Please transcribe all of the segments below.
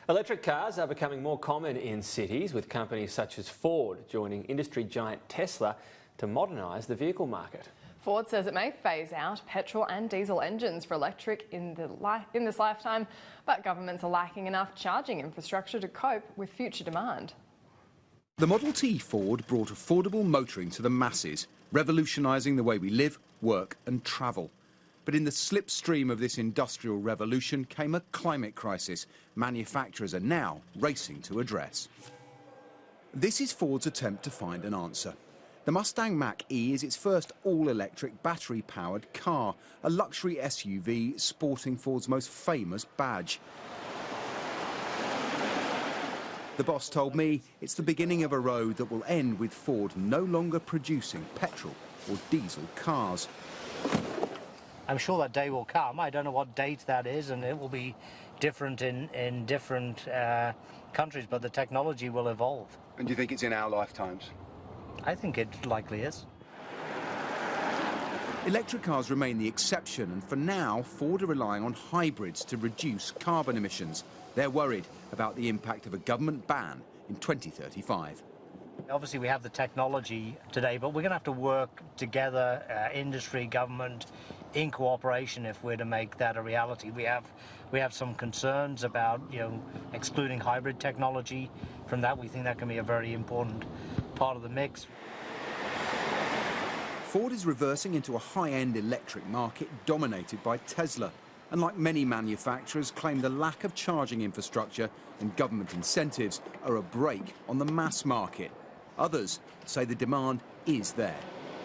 Electric cars are becoming more common in cities, with companies such as Ford joining industry giant Tesla to modernise the vehicle market. Ford says it may phase out petrol and diesel engines for electric in this lifetime, but governments are lacking enough charging infrastructure to cope with future demand. The Model T Ford brought affordable motoring to the masses, revolutionising the way we live, work and travel. But in the slipstream of this industrial revolution came a climate crisis manufacturers are now racing to address. This is Ford's attempt to find an answer. The Mustang Mach-E is its first all-electric battery-powered car, a luxury SUV sporting Ford's most famous badge. The boss told me it's the beginning of a road that will end with Ford no longer producing petrol or diesel cars. I'm sure that day will come. I don't know what date that is, and it will be different in different countries, but the technology will evolve. And do you think it's in our lifetimes? I think it likely is. Electric cars remain the exception, and for now, Ford are relying on hybrids to reduce carbon emissions. They're worried about the impact of a government ban in 2035. Obviously, we have the technology today, but we're going to have to work together, industry, government, in cooperation if we're to make that a reality. We have some concerns about, excluding hybrid technology from that. We think that can be a very important part of the mix. Ford is reversing into a high-end electric market dominated by Tesla, and like many manufacturers, claim the lack of charging infrastructure and government incentives are a brake on the mass market. Others say the demand is there.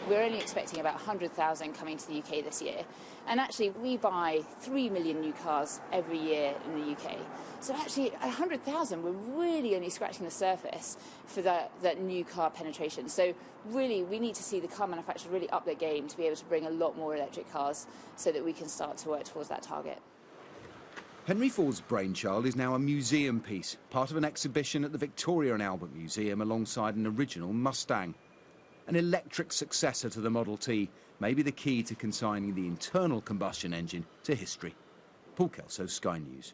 We're only expecting about 100,000 coming to the UK this year. And actually, we buy 3 million new cars every year in the UK. So actually, 100,000, we're really only scratching the surface for that new car penetration. So really, we need to see the car manufacturers really up their game to be able to bring a lot more electric cars so that we can start to work towards that target. Henry Ford's brainchild is now a museum piece, part of an exhibition at the Victoria and Albert Museum alongside an original Mustang. An electric successor to the Model T may be the key to consigning the internal combustion engine to history. Paul Kelso, Sky News.